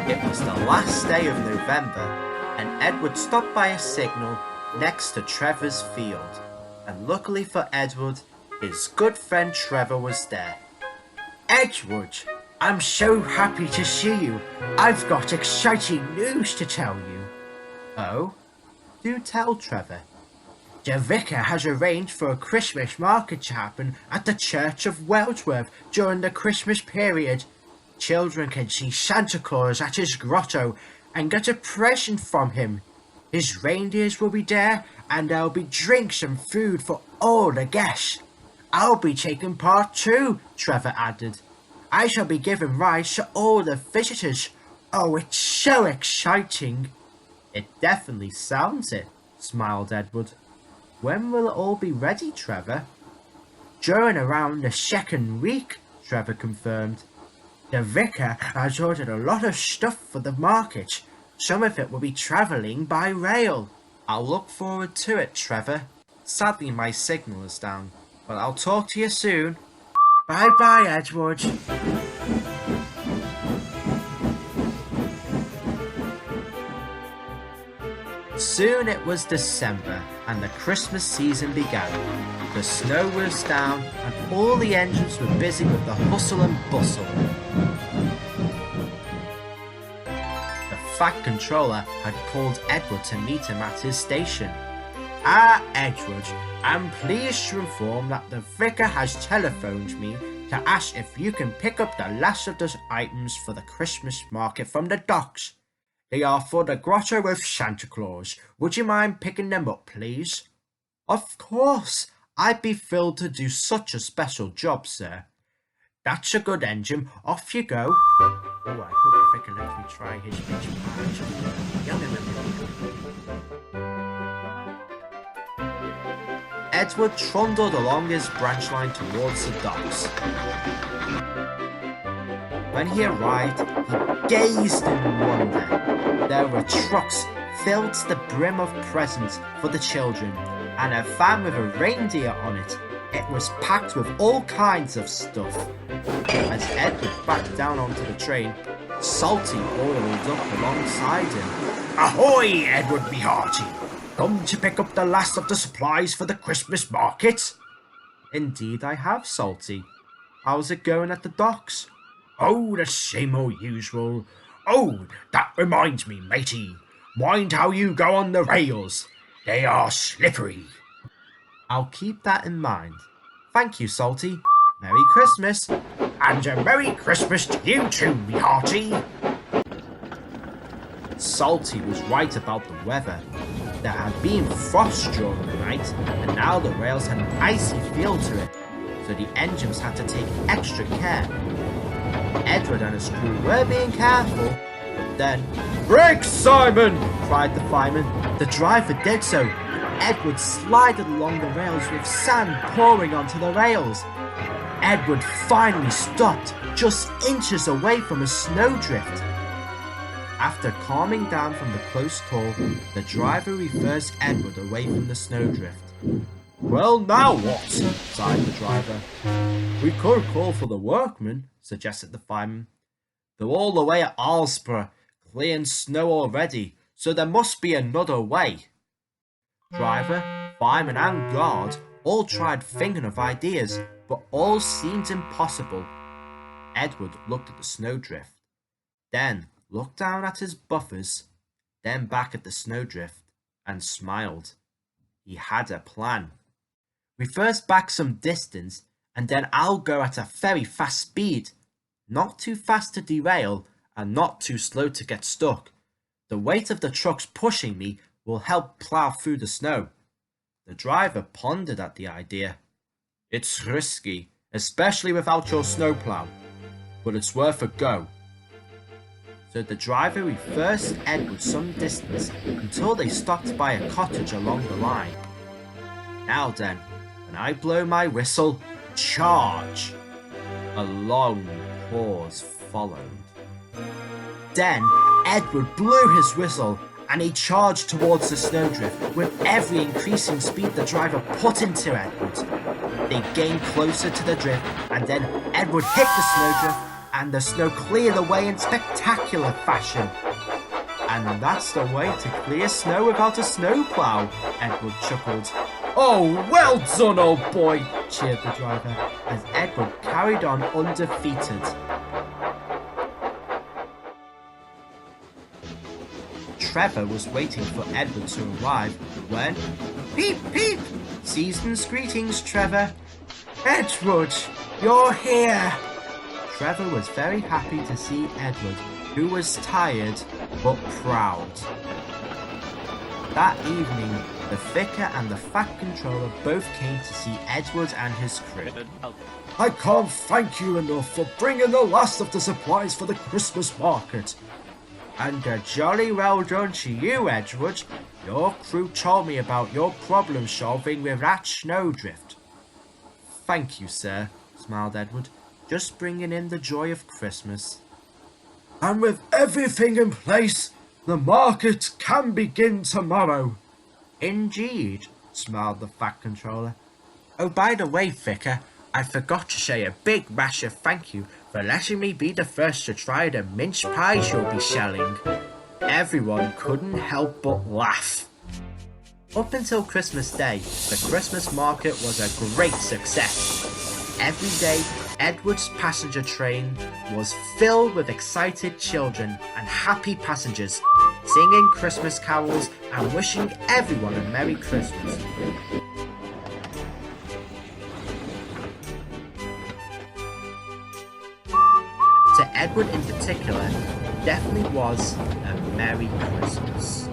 It was the last day of November, and Edward stopped by a signal next to Trevor's field. And luckily for Edward, his good friend Trevor was there. Edward, I'm so happy to see you. I've got exciting news to tell you. Oh? Do tell, Trevor. The vicar has arranged for a Christmas market to happen at the Church of Weldsworth during the Christmas period. Children can see Santa Claus at his grotto and get a present from him. His reindeers will be there, and there'll be drinks and food for all the guests. I'll be taking part too, Trevor added. I shall be giving rides to all the visitors. Oh, it's so exciting. It definitely sounds it, smiled Edward. When will it all be ready, Trevor? During around the second week, Trevor confirmed. The vicar has ordered a lot of stuff for the market. Some of it will be travelling by rail. I'll look forward to it, Trevor. Sadly, my signal is down, but I'll talk to you soon. Bye-bye, Edward. Soon it was December, and the Christmas season began. The snow was down, and all the engines were busy with the hustle and bustle. The Fat Controller had called Edward to meet him at his station. Ah, Edward, I'm pleased to inform that the vicar has telephoned me to ask if you can pick up the last of the items for the Christmas market from the docks. They are for the grotto with Santa Claus. Would you mind picking them up, please? Of course. I'd be thrilled to do such a special job, sir. That's a good engine. Off you go. Oh, I hope the vicar lets me try his engine part. Edward trundled along his branch line towards the docks. When he arrived, he gazed in wonder. There were trucks filled to the brim of presents for the children, and a van with a reindeer on it. It was packed with all kinds of stuff. As Edward backed down onto the train, Salty oiled up alongside him. Ahoy, Edward me hearty! Come to pick up the last of the supplies for the Christmas market? Indeed I have, Salty. How's it going at the docks? Oh, the same old usual. Oh, that reminds me, matey. Mind how you go on the rails. They are slippery. I'll keep that in mind. Thank you, Salty. Merry Christmas. And a Merry Christmas to you too, me hearty. Salty was right about the weather. There had been frost during the night, and now the rails had an icy feel to it, so the engines had to take extra care. Edward and his crew were being careful, but then... Brake, Simon! Cried the fireman. The driver did so. Edward slided along the rails with sand pouring onto the rails. Edward finally stopped, just inches away from a snowdrift. After calming down from the close call, the driver reversed Edward away from the snowdrift. Well, now what? Sighed the driver. We could call for the workmen, suggested the fireman. They're all the way at Alsborough, clearing snow already, so there must be another way. Driver, fireman and guard all tried thinking of ideas, but all seemed impossible. Edward looked at the snowdrift, then looked down at his buffers, then back at the snowdrift, and smiled. He had a plan. We first back some distance, and then I'll go at a very fast speed. Not too fast to derail, and not too slow to get stuck. The weight of the trucks pushing me will help plough through the snow. The driver pondered at the idea. It's risky, especially without your snowplow, but it's worth a go. So the driver reversed Edward some distance until they stopped by a cottage along the line. Now then, when I blow my whistle, charge! A long pause followed. Then Edward blew his whistle and he charged towards the snowdrift with every increasing speed the driver put into Edward. They gained closer to the drift, and then Edward hit the snowdrift and the snow cleared away in spectacular fashion. And that's the way to clear snow without a snowplow, Edward chuckled. Oh, well done, old boy, cheered the driver, as Edward carried on undefeated. Trevor was waiting for Edward to arrive when... Peep, peep! Season's greetings, Trevor. Edward, you're here! Trevor was very happy to see Edward, who was tired but proud. That evening, the Vicar and the Fat Controller both came to see Edward and his crew. I can't thank you enough for bringing the last of the supplies for the Christmas market. And jolly well done to you, Edward. Your crew told me about your problem solving with that snowdrift. Thank you, sir, smiled Edward. Just bringing in the joy of Christmas. And with everything in place, the market can begin tomorrow. Indeed, smiled the Fat Controller. Oh, by the way, Vicar, I forgot to say a big massive thank you for letting me be the first to try the mince pies you'll be selling. Everyone couldn't help but laugh. Up until Christmas Day, the Christmas market was a great success. Every day, Edward's passenger train was filled with excited children and happy passengers, singing Christmas carols and wishing everyone a Merry Christmas. To Edward in particular, definitely was a Merry Christmas.